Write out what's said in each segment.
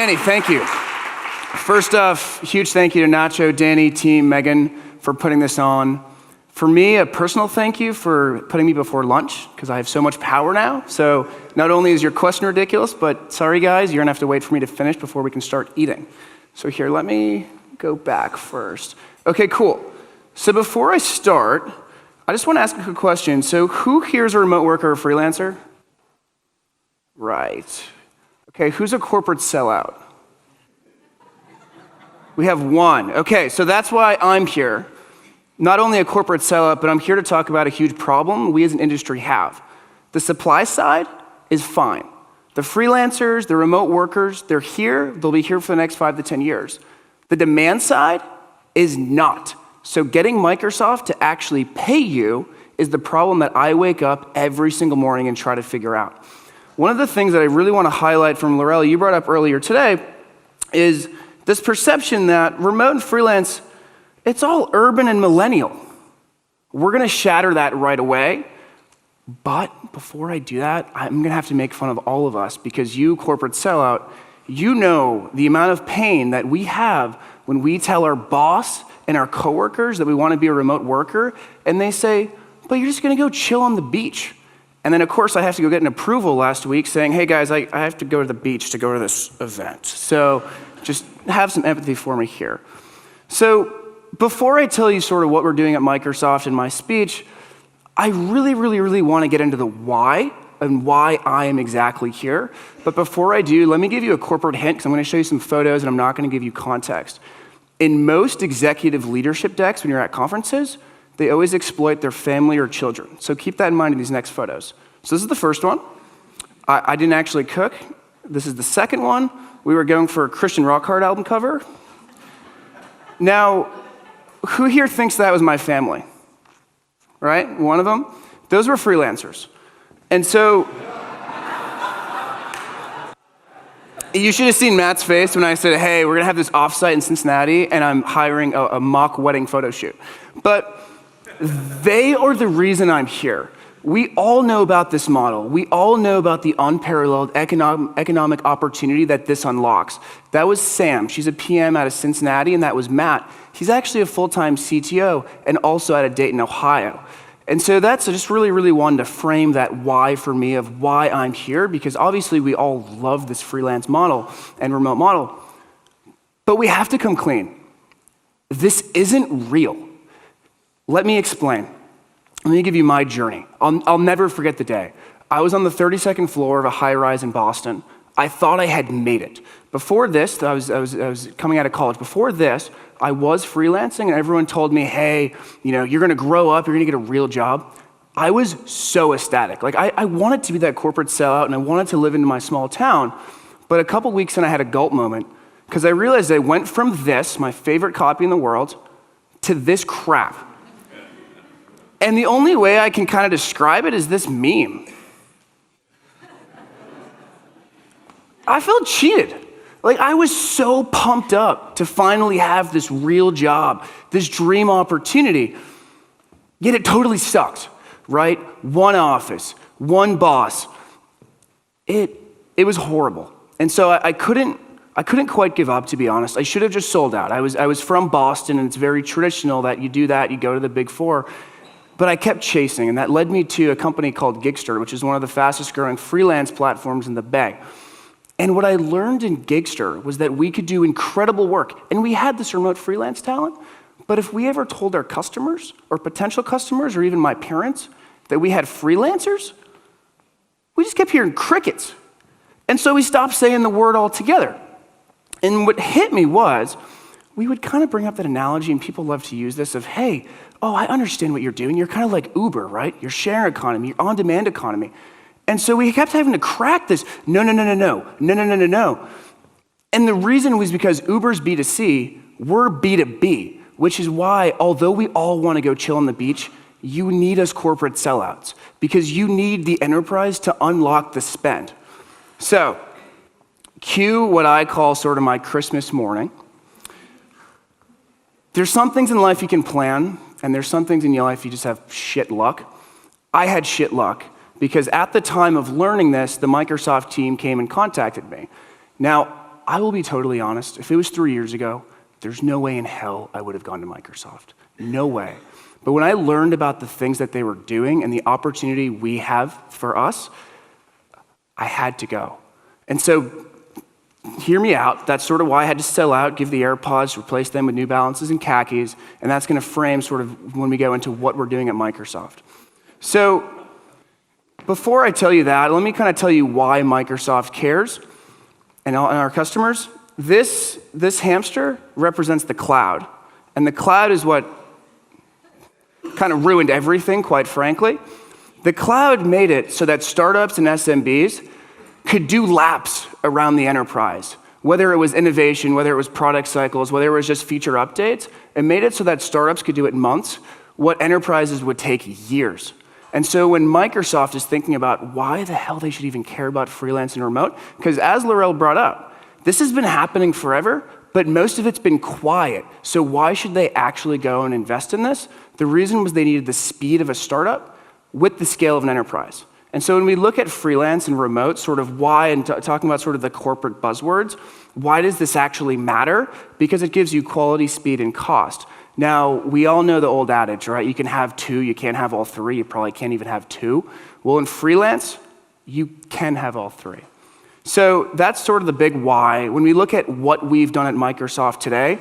Danny, thank you. First off, huge thank you to Nacho, Danny, team, Megan, for putting this on. For me, a personal thank you for putting me before lunch, because I have so much power now. So not only is your question ridiculous, but sorry guys, you're gonna have to wait for me to finish before we can start eating. So here, let me go back first. Okay, cool. So before I start, I just wanna ask a quick question. So who here is a remote worker or freelancer? Right. Okay, who's a corporate sellout? We have one. Okay, so that's why I'm here. Not only a corporate sellout, but I'm here to talk about a huge problem we as an industry have. The supply side is fine. The freelancers, the remote workers, they're here, they'll be here for the next 5 to 10 years. The demand side is not. So getting Microsoft to actually pay you is the problem that I wake up every single morning and try to figure out. One of the things that I really want to highlight from Laurel, you brought up earlier today, is this perception that remote and freelance, it's all urban and millennial. We're gonna shatter that right away, but before I do that, I'm gonna have to make fun of all of us, because you, corporate sellout, you know the amount of pain that we have when we tell our boss and our coworkers that we wanna be a remote worker, and they say, but you're just gonna go chill on the beach. And then of course I have to go get an approval last week saying, hey guys, I have to go to the beach to go to this event. So just have some empathy for me here. So before I tell you sort of what we're doing at Microsoft in my speech, I really want to get into the why and why I am exactly here. But before I do, let me give you a corporate hint, because I'm going to show you some photos and I'm not going to give you context. In most executive leadership decks when you're at conferences, they always exploit their family or children. So keep that in mind in these next photos. So this is the first one. I didn't actually cook. This is the second one. We were going for a Christian rock hard album cover. Now, who here thinks that was my family? Right? One of them? Those were freelancers. And so, you should have seen Matt's face when I said, hey, we're gonna have this offsite in Cincinnati and I'm hiring a mock wedding photo shoot. But they are the reason I'm here. We all know about this model. We all know about the unparalleled economic opportunity that this unlocks. That was Sam. She's a PM out of Cincinnati, and that was Matt. He's actually a full-time CTO and also out of Dayton, Ohio. And so that's just really wanted to frame that why for me of why I'm here, because obviously we all love this freelance model and remote model. But we have to come clean. This isn't real. Let me explain. Let me give you my journey. I'll never forget the day. I was on the 32nd floor of a high-rise in Boston. I thought I had made it. Before this, I was coming out of college. Before this, I was freelancing, and everyone told me, hey, you're gonna grow up, you're gonna get a real job. I was so ecstatic. Like, I wanted to be that corporate sellout, and I wanted to live in my small town, but a couple weeks in, I had a gulp moment, because I realized I went from this, my favorite copy in the world, to this crap. And the only way I can kind of describe it is this meme. I felt cheated. Like, I was so pumped up to finally have this real job, this dream opportunity, yet it totally sucked, right? One office, one boss. It was horrible. And so I couldn't quite give up, to be honest. I should have just sold out. I was from Boston, and it's very traditional that you do that, you go to the Big Four. But I kept chasing, and that led me to a company called Gigster, which is one of the fastest growing freelance platforms in the Bay. And what I learned in Gigster was that we could do incredible work, and we had this remote freelance talent, but if we ever told our customers, or potential customers, or even my parents, that we had freelancers, we just kept hearing crickets. And so we stopped saying the word altogether. And what hit me was, we would kind of bring up that analogy, and people love to use this of, hey, oh, I understand what you're doing. You're kind of like Uber, right? You're sharing economy, you're on-demand economy. And so we kept having to crack this, no. And the reason was because Uber's B2C, we're B2B, which is why, although we all want to go chill on the beach, you need us corporate sellouts, because you need the enterprise to unlock the spend. So, cue what I call sort of my Christmas morning. There's some things in life you can plan, and there's some things in your life you just have shit luck. I had shit luck, because at the time of learning this, the Microsoft team came and contacted me. Now, I will be totally honest. If it was 3 years ago, there's no way in hell I would have gone to Microsoft. No way. But when I learned about the things that they were doing and the opportunity we have for us, I had to go. And so, hear me out. That's sort of why I had to sell out, give the AirPods, replace them with New Balances and khakis, and that's going to frame sort of when we go into what we're doing at Microsoft. So, before I tell you that, let me kind of tell you why Microsoft cares and our customers. This hamster represents the cloud, and the cloud is what kind of ruined everything, quite frankly. The cloud made it so that startups and SMBs could do laps around the enterprise, whether it was innovation, whether it was product cycles, whether it was just feature updates. It made it so that startups could do it in months, what enterprises would take years. And so when Microsoft is thinking about why the hell they should even care about freelance and remote, because as Laurel brought up, this has been happening forever, but most of it's been quiet. So why should they actually go and invest in this? The reason was they needed the speed of a startup with the scale of an enterprise. And so when we look at freelance and remote, sort of why, and talking about sort of the corporate buzzwords, why does this actually matter? Because it gives you quality, speed, and cost. Now, we all know the old adage, right? You can have two, you can't have all three, you probably can't even have two. Well, in freelance, you can have all three. So that's sort of the big why. When we look at what we've done at Microsoft today,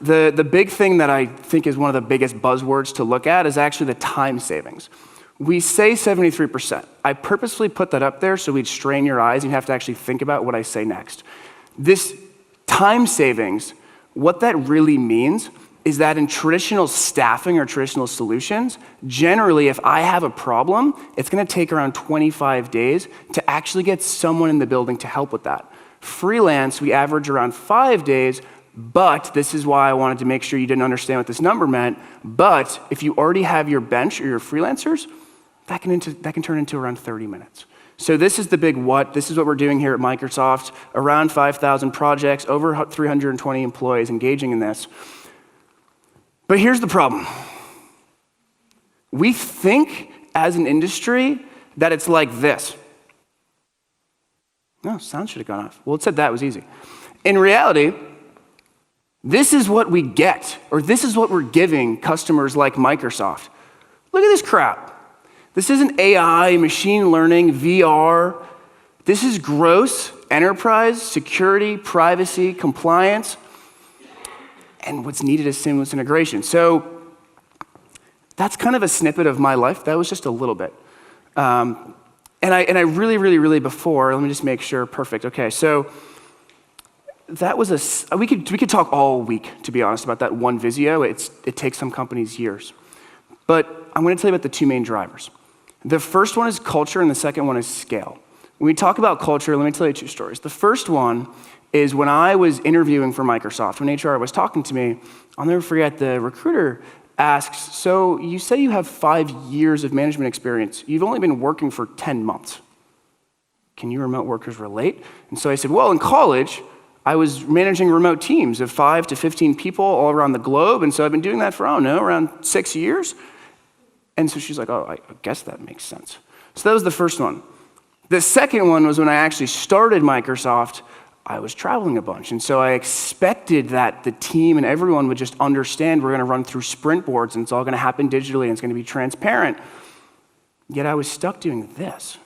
the big thing that I think is one of the biggest buzzwords to look at is actually the time savings. We say 73%. I purposefully put that up there so we'd strain your eyes and you have to actually think about what I say next. This time savings, what that really means is that in traditional staffing or traditional solutions, generally if I have a problem, it's gonna take around 25 days to actually get someone in the building to help with that. Freelance, we average around 5 days, but this is why I wanted to make sure you didn't understand what this number meant, but if you already have your bench or your freelancers, that can turn into around 30 minutes. So this is the big what. This is what we're doing here at Microsoft. Around 5,000 projects, over 320 employees engaging in this. But here's the problem. We think as an industry that it's like this. No, sound should have gone off. Well, it said that was easy. In reality, this is what we get, or this is what we're giving customers like Microsoft. Look at this crap. This isn't AI, machine learning, VR. This is gross enterprise, security, privacy, compliance, and what's needed is seamless integration. So that's kind of a snippet of my life. That was just a little bit. And I really before, let me just make sure, perfect. Okay, so that was we could talk all week, to be honest, about that one Visio. It takes some companies years. But I'm gonna tell you about the two main drivers. The first one is culture and the second one is scale. When we talk about culture, let me tell you two stories. The first one is when I was interviewing for Microsoft, when HR was talking to me, I'll never forget, the recruiter asks, so you say you have 5 years of management experience. You've only been working for 10 months. Can you remote workers relate? And so I said, well, in college, I was managing remote teams of 5 to 15 people all around the globe, and so I've been doing that for, I don't know, around 6 years. And so she's like, oh, I guess that makes sense. So that was the first one. The second one was when I actually started Microsoft, I was traveling a bunch. And so I expected that the team and everyone would just understand we're gonna run through sprint boards and it's all gonna happen digitally and it's gonna be transparent. Yet I was stuck doing this.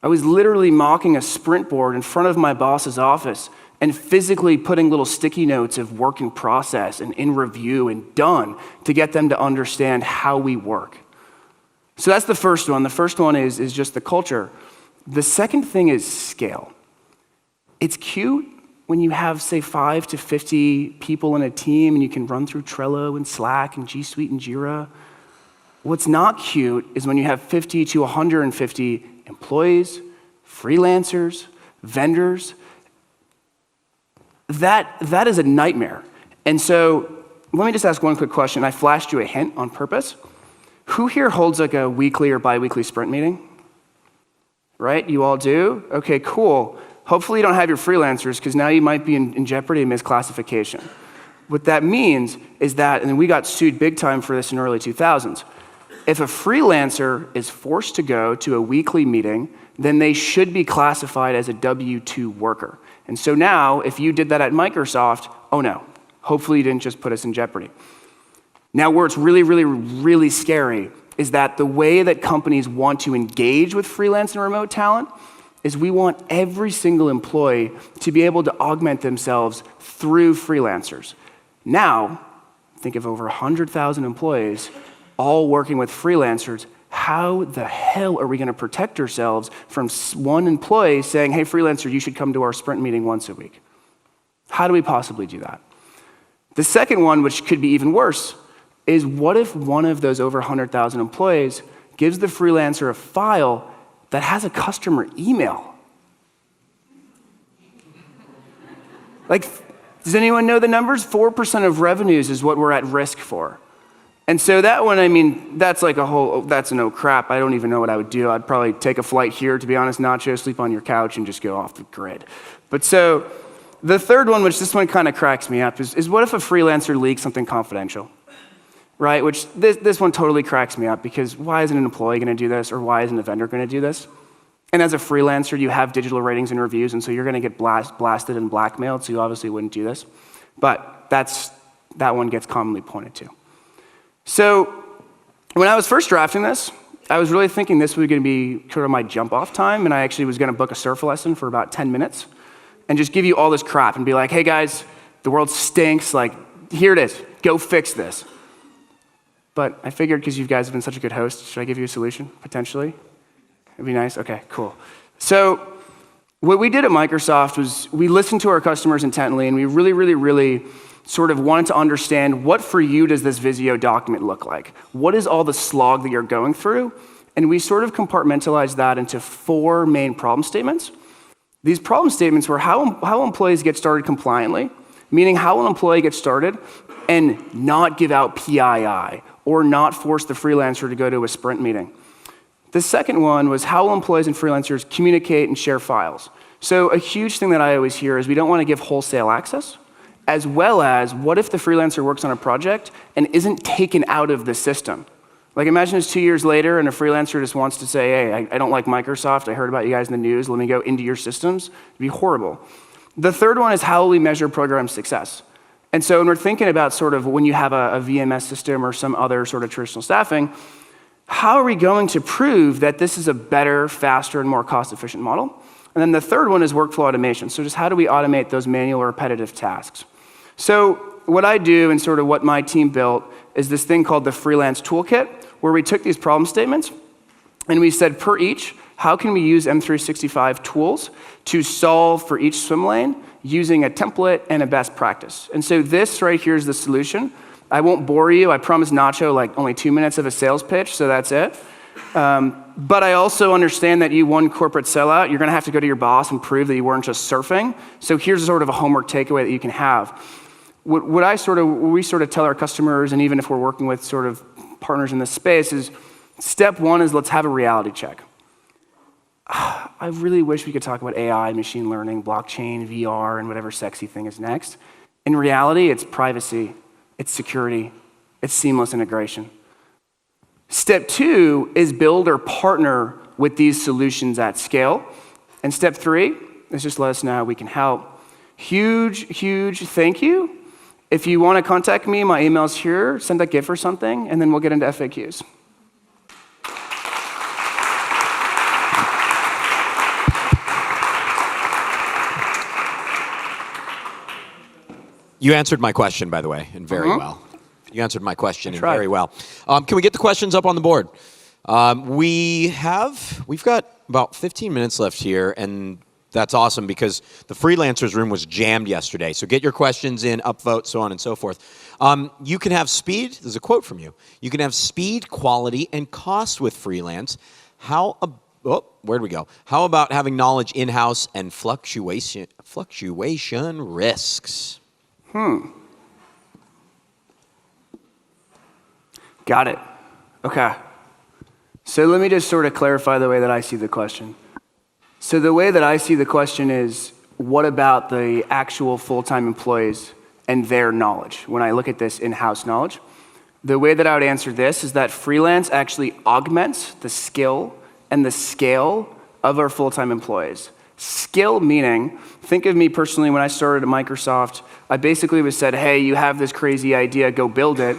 I was literally mocking a sprint board in front of my boss's office and physically putting little sticky notes of work in process and in review and done to get them to understand how we work. So that's the first one. The first one is just the culture. The second thing is scale. It's cute when you have, say, 5 to 50 people in a team and you can run through Trello and Slack and G Suite and Jira. What's not cute is when you have 50 to 150 employees, freelancers, vendors. That is a nightmare. And so let me just ask one quick question. I flashed you a hint on purpose. Who here holds like a weekly or bi-weekly sprint meeting? Right, you all do? Okay, cool. Hopefully you don't have your freelancers because now you might be in jeopardy of misclassification. What that means is that, and we got sued big time for this in early 2000s, if a freelancer is forced to go to a weekly meeting, then they should be classified as a W-2 worker. And so now, if you did that at Microsoft, oh no, hopefully you didn't just put us in jeopardy. Now, where it's really, really, really scary is that the way that companies want to engage with freelance and remote talent is we want every single employee to be able to augment themselves through freelancers. Now, think of over 100,000 employees all working with freelancers. How the hell are we going to protect ourselves from one employee saying, hey, freelancer, you should come to our sprint meeting once a week? How do we possibly do that? The second one, which could be even worse, is what if one of those over 100,000 employees gives the freelancer a file that has a customer email? Like, does anyone know the numbers? 4% of revenues is what we're at risk for. And so that one, I mean, that's like that's no crap. I don't even know what I would do. I'd probably take a flight here, to be honest, Nacho, sleep on your couch and just go off the grid. But so the third one, which this one kind of cracks me up, is what if a freelancer leaks something confidential? Right, which this one totally cracks me up, because why isn't an employee going to do this, or why isn't a vendor going to do this? And as a freelancer, you have digital ratings and reviews, and so you're going to get blasted and blackmailed, so you obviously wouldn't do this. But that one gets commonly pointed to. So when I was first drafting this, I was really thinking this was going to be sort of my jump-off time, and I actually was going to book a surf lesson for about 10 minutes and just give you all this crap and be like, hey guys, the world stinks, like, here it is, go fix this. But I figured, because you guys have been such a good host, should I give you a solution, potentially? It'd be nice? Okay, cool. So what we did at Microsoft was we listened to our customers intently, and we really, really, really sort of wanted to understand, what for you does this Visio document look like? What is all the slog that you're going through? And we sort of compartmentalized that into 4 main problem statements. These problem statements were how employees get started compliantly, meaning how an employee gets started and not give out PII, or not force the freelancer to go to a sprint meeting. The second one was how employees and freelancers communicate and share files. So a huge thing that I always hear is we don't want to give wholesale access, as well as what if the freelancer works on a project and isn't taken out of the system? Like, imagine it's 2 years later and a freelancer just wants to say, hey, I don't like Microsoft, I heard about you guys in the news, let me go into your systems. It'd be horrible. The third one is how will we measure program success? And so when we're thinking about sort of when you have a VMS system or some other sort of traditional staffing, how are we going to prove that this is a better, faster, and more cost-efficient model? And then the third one is workflow automation. So just how do we automate those manual or repetitive tasks? So what I do, and sort of what my team built, is this thing called the Freelance Toolkit, where we took these problem statements and we said, per each, how can we use M365 tools to solve for each swim lane using a template and a best practice? And so this right here is the solution. I won't bore you. I promised Nacho like only 2 minutes of a sales pitch, so that's it. But I also understand that you won corporate sellout. You're going to have to go to your boss and prove that you weren't just surfing. So here's sort of a homework takeaway that you can have. What we sort of tell our customers, and even if we're working with sort of partners in this space, is step one is let's have a reality check. I really wish we could talk about AI, machine learning, blockchain, VR, and whatever sexy thing is next. In reality, it's privacy, it's security, it's seamless integration. Step two is build or partner with these solutions at scale. And step three is just let us know how we can help. Huge, huge thank you. If you want to contact me, my email's here, send a GIF or something, and then we'll get into FAQs. You answered my question, by the way, and very well. You answered my question and very well. Can we get the questions up on the board? We've got about 15 minutes left here, and that's awesome because the freelancers room was jammed yesterday. So get your questions in, upvote, so on and so forth. You can have speed. There's a quote from you. You can have speed, quality, and cost with freelance. Where'd we go? How about having knowledge in-house and fluctuation risks? Got it. Okay. So let me just sort of clarify the way that I see the question. So the way that I see the question is, what about the actual full-time employees and their knowledge? When I look at this in-house knowledge, The way that I would answer this is that freelance actually augments the skill and the scale of our full-time employees. Skill meaning, think of me personally when I started at Microsoft, I basically was said, hey, you have this crazy idea, go build it.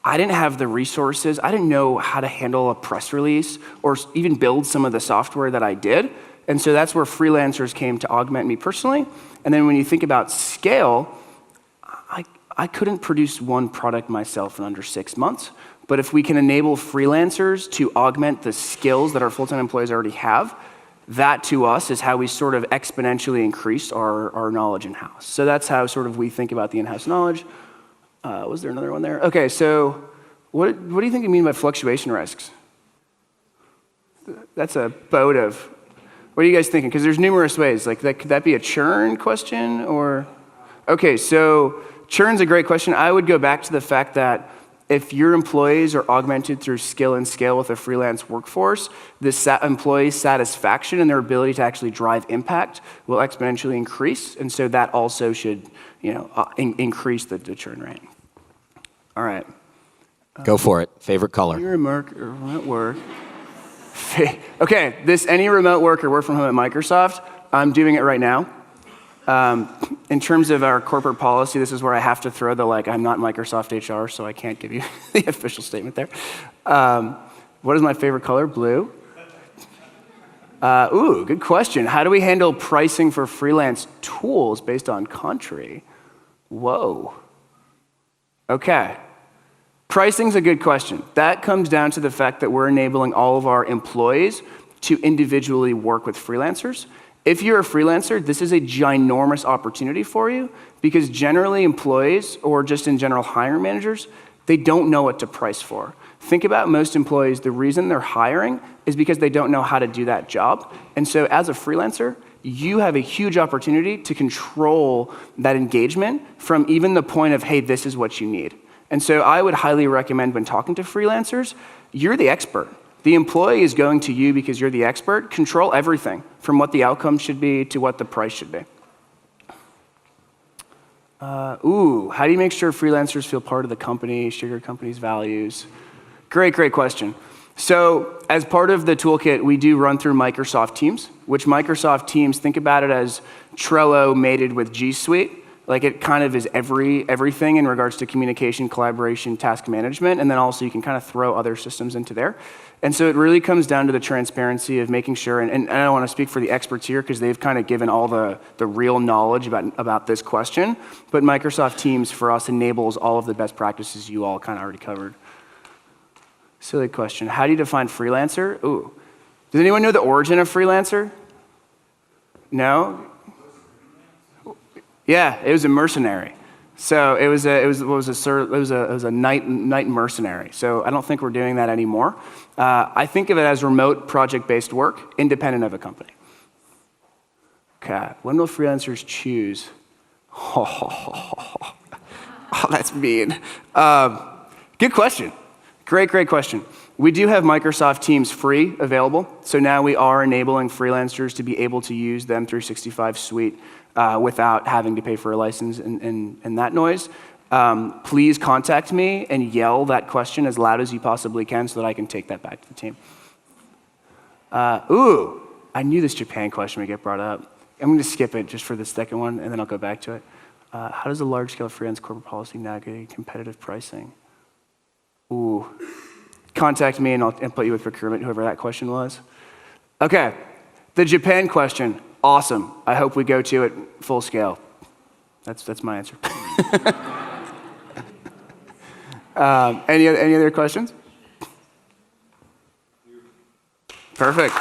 I didn't have the resources. I didn't know how to handle a press release or even build some of the software that I did. And so that's where freelancers came to augment me personally. And then when you think about scale, I couldn't produce one product myself in under 6 months. But if we can enable freelancers to augment the skills that our full-time employees already have, that to us is how we sort of exponentially increase our knowledge in-house. So that's how sort of we think about the in-house knowledge. Was there another one there? Okay, so what do you think you mean by fluctuation risks? That's a boat of, what are you guys thinking? Because there's numerous ways. Like, could that be a churn question or? Okay, so churn's a great question. I would go back to the fact that if your employees are augmented through skill and scale with a freelance workforce, the employee satisfaction and their ability to actually drive impact will exponentially increase. And so that also should, increase the churn rate. All right. Go for it. Favorite color. Any remote work. Okay, any remote work or work from home at Microsoft, I'm doing it right now. In terms of our corporate policy, this is where I have to throw the, I'm not Microsoft HR, so I can't give you the official statement there. What is my favorite color? Blue. Good question. How do we handle pricing for freelance tools based on country? Whoa. Okay. Pricing's a good question. That comes down to the fact that we're enabling all of our employees to individually work with freelancers. If you're a freelancer, this is a ginormous opportunity for you because generally employees or just in general hiring managers, they don't know what to price for. Think about most employees, the reason they're hiring is because they don't know how to do that job. And so as a freelancer, you have a huge opportunity to control that engagement from even the point of, hey, this is what you need. And so I would highly recommend when talking to freelancers, you're the expert. The employee is going to you because you're the expert. Control everything from what the outcome should be to what the price should be. How do you make sure freelancers feel part of the company, share your company's values? Great question. So as part of the toolkit, we do run through Microsoft Teams, which Microsoft Teams, think about it as Trello mated with G Suite. Like it kind of is everything in regards to communication, collaboration, task management, and then also you can kind of throw other systems into there. And so it really comes down to the transparency of making sure, and I don't want to speak for the experts here because they've kind of given all the real knowledge about this question, but Microsoft Teams for us enables all of the best practices you all kind of already covered. Silly question. How do you define freelancer? Does anyone know the origin of freelancer? No? Yeah, it was a mercenary. So it was a night mercenary. So I don't think we're doing that anymore. I think of it as remote project-based work, independent of a company. Okay, when will freelancers choose? Oh, that's mean. Good question. Great question. We do have Microsoft Teams free available. So now we are enabling freelancers to be able to use them 365 Suite without having to pay for a license and that noise. Please contact me and yell that question as loud as you possibly can so that I can take that back to the team. I knew this Japan question would get brought up. I'm going to skip it just for the second one, and then I'll go back to it. How does a large-scale freelance corporate policy navigate competitive pricing? Contact me and I'll put you with procurement, whoever that question was. Okay, the Japan question, awesome. I hope we go to it full scale. That's my answer. Any other questions? Perfect.